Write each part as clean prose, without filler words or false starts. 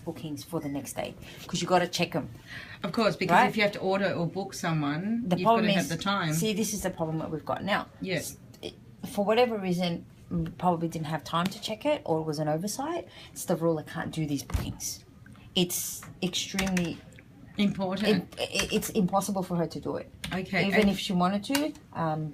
bookings for the next day because you got to check them. Of course, because if you have to order or book someone, you've got to have the time. See, this is the problem that we've got now. Yes. For whatever reason, we probably didn't have time to check it, or it was an oversight. Stavroula can't do these bookings. It's extremely important. It's impossible for her to do it. Okay. Even if she wanted to,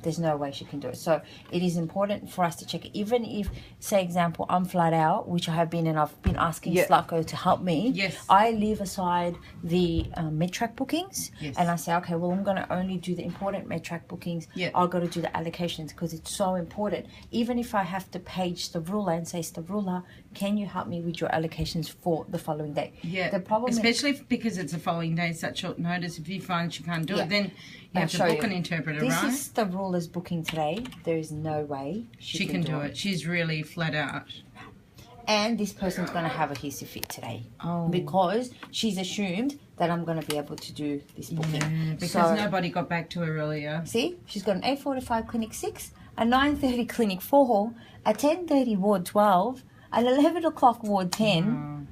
there's no way she can do it. So it is important for us to check it. Even if, say, example, I'm flat out, which I have been, and I've been asking Slutko to help me. Yes. I leave aside the Medtrack bookings, yes. and I say, okay, well, I'm going to only do the important Medtrack bookings. Yeah. I've got to do the allocations because it's so important. Even if I have to page Stavroula and say, Stavroula, can you help me with your allocations for the following day? Yeah. The problem especially because it's a following day, such short notice. If you find she can't do it, then you have to book an interpreter, this right? This is Stavroula's booking today. There is no way she can do it. She's really flat out. And this person's going to have a hissy fit today because she's assumed that I'm going to be able to do this booking. Yeah, because nobody got back to her earlier. See, she's got an 8:45 clinic 6, a 9:30 clinic 4, a 10:30 ward 12, an 11 o'clock ward 10,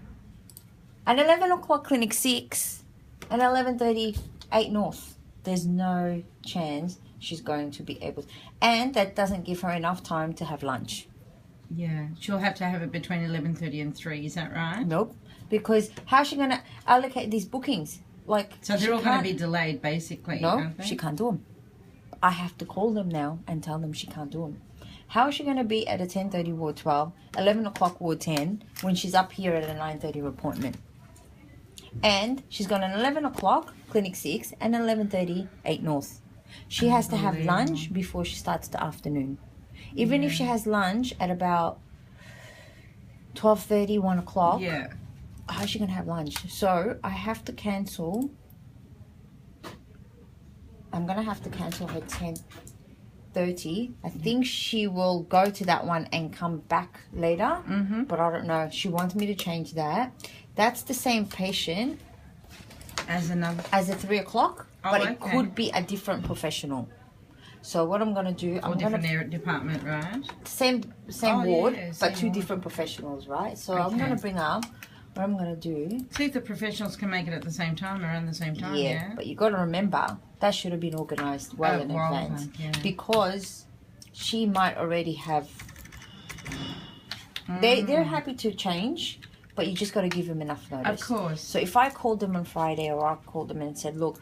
an 11 o'clock clinic 6, and 11:30 8 North. There's no chance she's going to be able to. And that doesn't give her enough time to have lunch. Yeah, she'll have to have it between 11:30 and 3, is that right? Nope. Because how's she going to allocate these bookings? So they're all going to be delayed, basically, No, she can't do them. I have to call them now and tell them she can't do them. How is she going to be at a 10:30 ward 12, 11 o'clock ward 10, when she's up here at a 9:30 appointment? And she's got an 11 o'clock clinic 6 and 11:30 8 North. She has to have lunch before she starts the afternoon. Even if she has lunch at about 12:30 1 o'clock, how's she gonna have lunch? So I have to cancel. I'm gonna have to cancel her 10:30. I think she will go to that one and come back later, but I don't know. She wants me to change that. That's the same patient as a 3 o'clock, but it could be a different professional. So what I'm gonna do, I'm different department, right? Same ward, but two different professionals, right? So I'm gonna bring up what I'm gonna do. See if the professionals can make it at the same time, around the same time. Yeah, but you got to remember that should have been organised well in advance because she might already have. They're happy to change. But you just got to give them enough notice. Of course. So if I called them on Friday or I called them and said, look,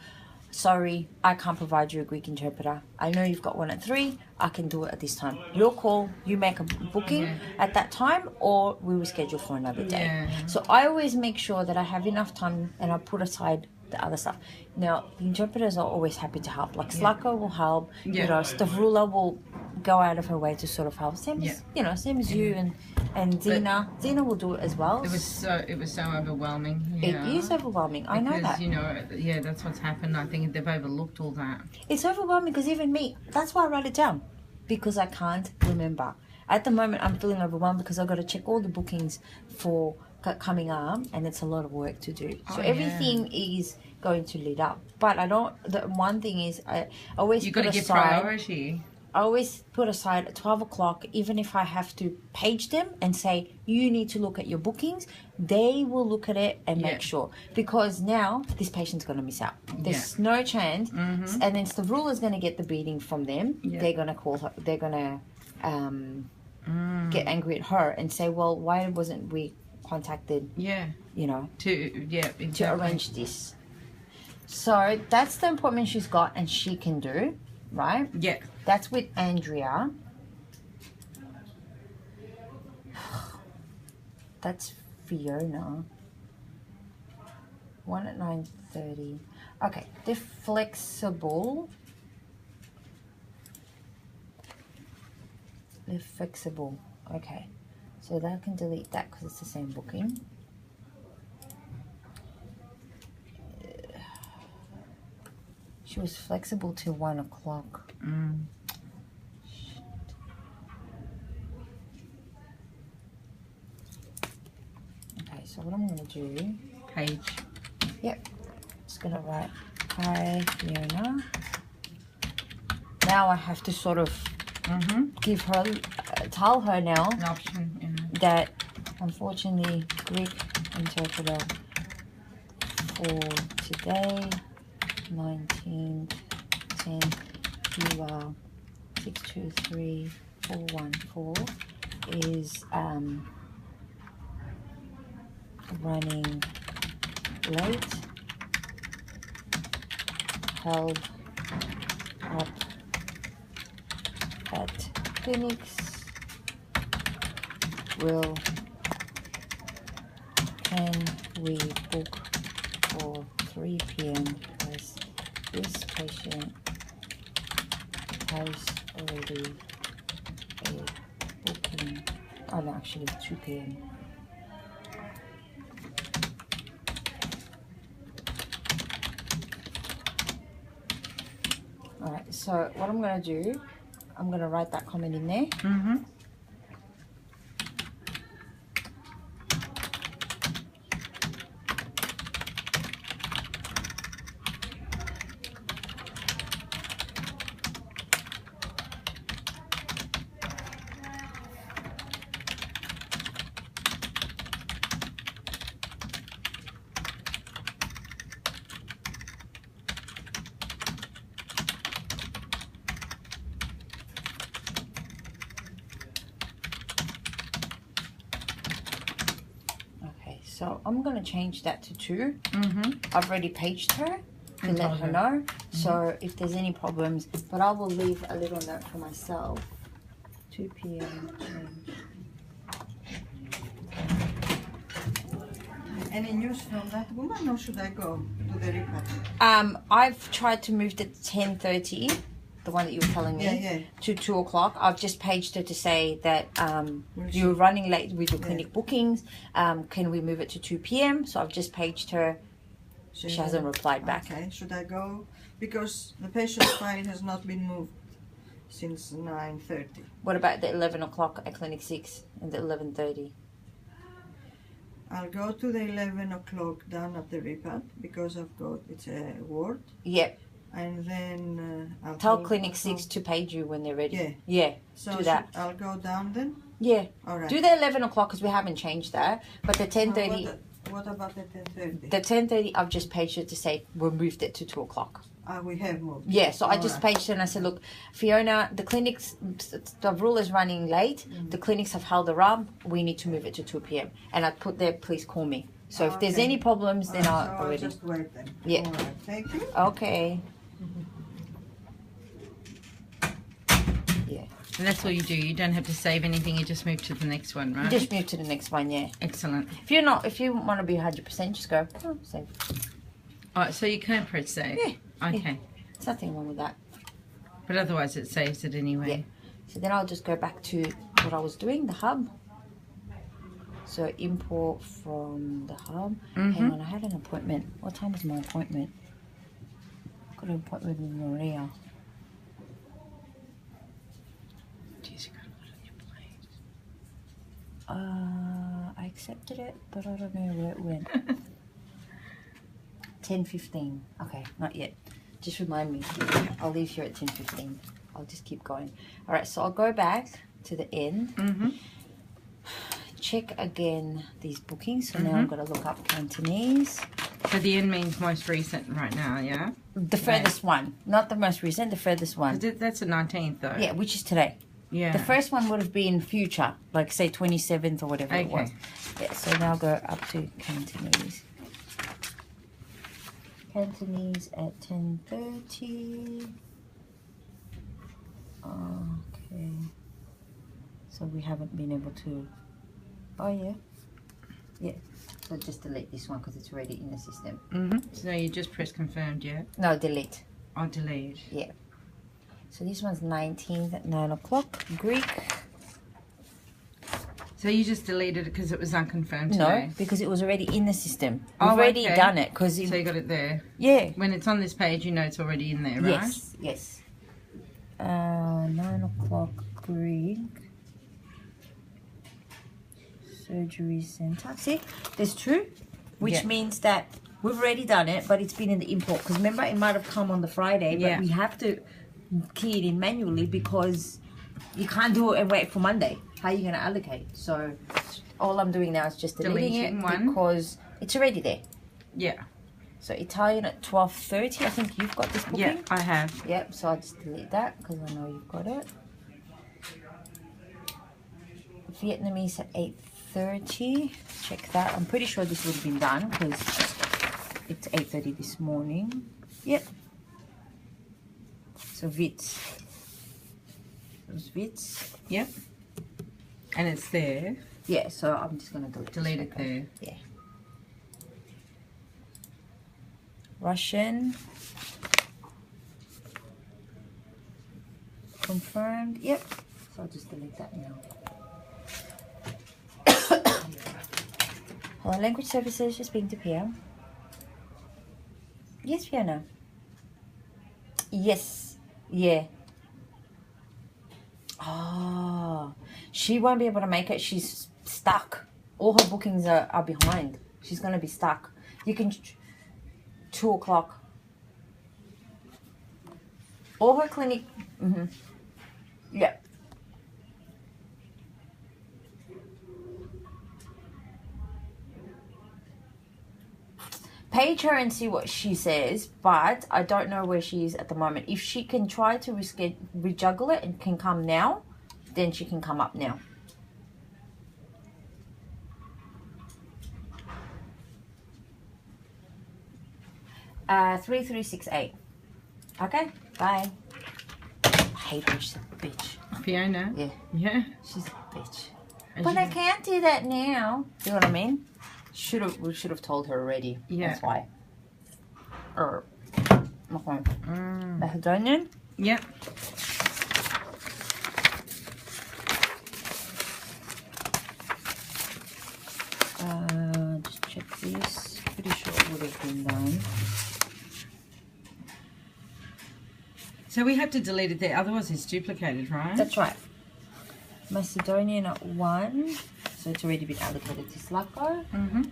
sorry, I can't provide you a Greek interpreter. I know you've got one at 3. I can do it at this time. Your call, you make a booking at that time or we will schedule for another day. Yeah. So I always make sure that I have enough time and I put aside the other stuff. Now, the interpreters are always happy to help. Like Slutko will help. You know, Stavroula will go out of her way to sort of help. Same as, same as you and Zena. Zena will do it as well. It was so overwhelming. It is overwhelming. I know that. You know, that's what's happened. I think they've overlooked all that. It's overwhelming because even me, that's why I write it down. Because I can't remember. At the moment, I'm feeling overwhelmed because I've got to check all the bookings for coming up and it's a lot of work to do. So everything is going to lead up. But the one thing is I always You've got to give priority. I always put aside at 12 o'clock, even if I have to page them and say, you need to look at your bookings, they will look at it and make sure. Because now this patient's going to miss out. There's no chance. And then Stavroula is going to get the beating from them. They're going to call her. They're going to get angry at her and say, well, why wasn't we contacted, to arrange this? So that's the appointment she's got and she can do, right? Yeah. That's with Andrea. That's Fiona. 1 at 9:30. Okay, they're flexible. They're flexible. Okay, so that can delete that because it's the same booking. She was flexible till 1 o'clock. Okay, so what I'm going to do... Page. Yep. Just going to write, hi, Fiona. Now I have to sort of give her, tell her now an option, that unfortunately Greek interpreter for today, 19/10, viewer 623414 is running late, held up at clinics, can we book for 3 p.m. as this patient has already a booking, oh no, actually 2 p.m. Alright, so what I'm going to do, I'm going to write that comment in there. So I'm going to change that to 2. I've already paged her to let her know. So if there's any problems, but I will leave a little note for myself. 2 p.m. change. Any news from that woman, or should I go to the report? I've tried to move the 10:30. The one that you were telling me, to 2 o'clock. I've just paged her to say that you're running late with your clinic bookings. Can we move it to 2 p.m.? So I've just paged her. She hasn't replied back. Okay, should I go? Because the patient's file has not been moved since 9:30. What about the 11 o'clock at Clinic 6 and the 11:30? I'll go to the 11 o'clock down at the repad because I've got, it's a ward. Yep. And then I'll tell Clinic 6 to page you when they're ready. Yeah. So do that. I'll go down then? Yeah. All right. Do the 11 o'clock because we haven't changed that. But the 10:30. What about the 10:30? The 10:30, I've just paged her to say we moved it to 2 o'clock. We have moved. Yeah, so I just paged her and I said, look, Fiona, the clinics, the rule is running late. The clinics have held her up. We need to move it to 2 p.m. And I put there, please call me. So if there's any problems, then I'll just wait then. Yeah. All right. Thank you. Okay. Yeah. And that's all you do. You don't have to save anything. You just move to the next one, right? You just move to the next one, yeah. Excellent. If you want to be 100%, just go, save. Oh, so you can press save? Yeah. Okay. Yeah. There's nothing wrong with that. But otherwise it saves it anyway. Yeah. So then I'll just go back to what I was doing, the hub. So import from the hub. Hang on, I had an appointment. What time was my appointment? Got an appointment with Maria. Jeez, you got a lot on your plate. I accepted it, but I don't know where it went. 10:15. Okay, not yet. Just remind me. I'll leave here at 10:15. I'll just keep going. All right, so I'll go back to the end. Check again these bookings. So now I'm going to look up Cantonese. So the end means most recent right now, yeah? The furthest one. Not the most recent, the furthest one. That's the 19th though. Yeah, which is today. Yeah. The first one would have been future, like say 27th or whatever it was. Yeah, so now go up to Cantonese. Cantonese at 10:30. Okay. So we haven't been able to... Oh, yeah. Yeah. So just delete this one because it's already in the system. So you just press confirmed, yeah? No, delete. Oh, delete. Yeah. So this one's 19th at 9 o'clock. Greek. So you just deleted it because it was unconfirmed No, today? because it was already in the system. We've already done it. So you got it there? Yeah. When it's on this page, you know it's already in there, right? Yes, yes. 9 o'clock Greek. Surgery center. See, there's 2, which means that we've already done it, but it's been in the import. Because remember, it might have come on the Friday, but we have to key it in manually because you can't do it and wait for Monday. how are you going to allocate? So all I'm doing now is just deleting it one. because it's already there. Yeah. So Italian at 12:30. I think you've got this booking. Yeah, I have. Yep. So I'll just delete that because I know you've got it. Vietnamese at 8:30. Check that. I'm pretty sure this would have been done because it's 8:30 this morning. Yep. So Vits. Those Vits. Yep. And it's there. Yeah. So I'm just gonna Delete it there. Yeah. Russian. Confirmed. Yep. So I'll just delete that now. Hello, language services. Just speaking to Pia. Yes, Fiona. Yes. Yeah. Oh, she won't be able to make it. She's stuck. All her bookings are behind. She's going to be stuck. You can... 2 o'clock. All her clinic... Yeah. Page her and see what she says, but I don't know where she is at the moment. If she can try to rejuggle it and can come now, then she can come up now. Uh, 3368. Okay, bye. I hate her, she's a bitch. Fiona? Yeah. Yeah. She's a bitch. And But I can't do that now. You know what I mean? We should have told her already. Yeah. That's why. Macedonian. Yep. Just check this. Pretty sure it would have been done. So we have to delete it there, otherwise it's duplicated, right? That's right. Macedonian at 1. So it's already been allocated to Slacko.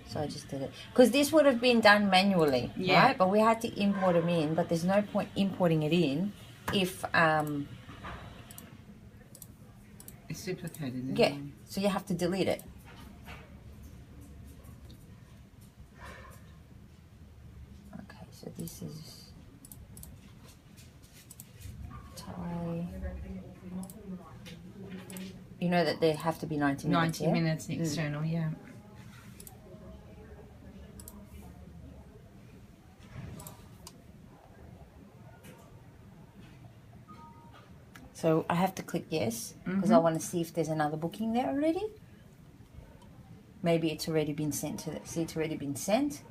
So I just did it. Because this would have been done manually, right? But we had to import them in. But there's no point importing it in if... It's duplicated. Yeah. So you have to delete it. Okay, so this is... Thai. You know that they have to be 90 minutes, 90 minutes external, yeah. So I have to click yes because I want to see if there's another booking there already. Maybe it's already been sent to... See, it's already been sent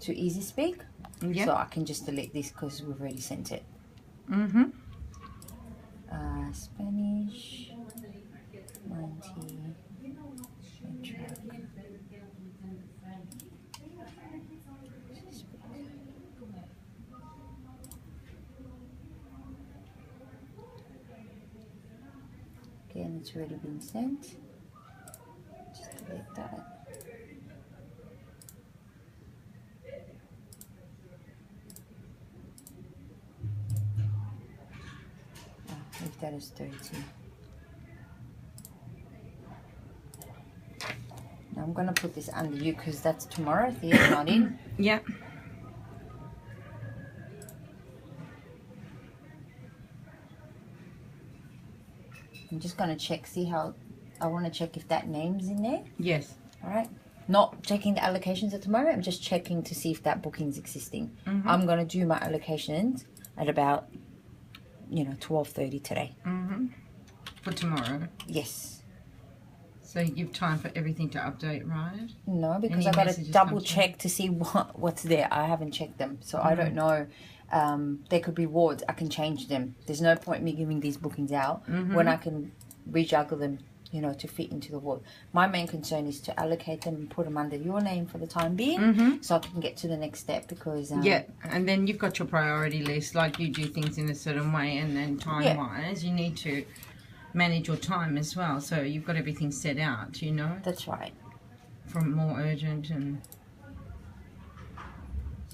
to Easy Speak. Yep. So I can just delete this because we've already sent it. Spanish 90 track. Again, it's already been sent. Just delete that. If that is 30. Now I'm going to put this under you because that's tomorrow. Thea's not in. Yeah. I'm just going to check, see how... I want to check if that name's in there. Yes. All right. Not checking the allocations at tomorrow. I'm just checking to see if that booking's existing. I'm going to do my allocations at about... 12:30 today. For tomorrow. Yes. So you give time for everything to update, right? No, because Any I got to messages double come check to see what's there. I haven't checked them, so I don't know. There could be wards. I can change them. There's no point me giving these bookings out when I can rejuggle them, to fit into the ward. My main concern is to allocate them and put them under your name for the time being, so I can get to the next step because... yeah, and then you've got your priority list, like you do things in a certain way, and then time-wise, you need to manage your time as well. So you've got everything set out, That's right. From more urgent and...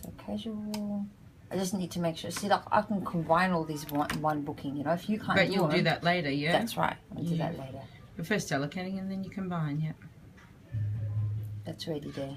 So casual... I just need to make sure. See, like, I can combine all these one booking, if you can't But you'll do that later, yeah? That's right. I'll do that later. But first allocating and then you combine, yeah. That's already there.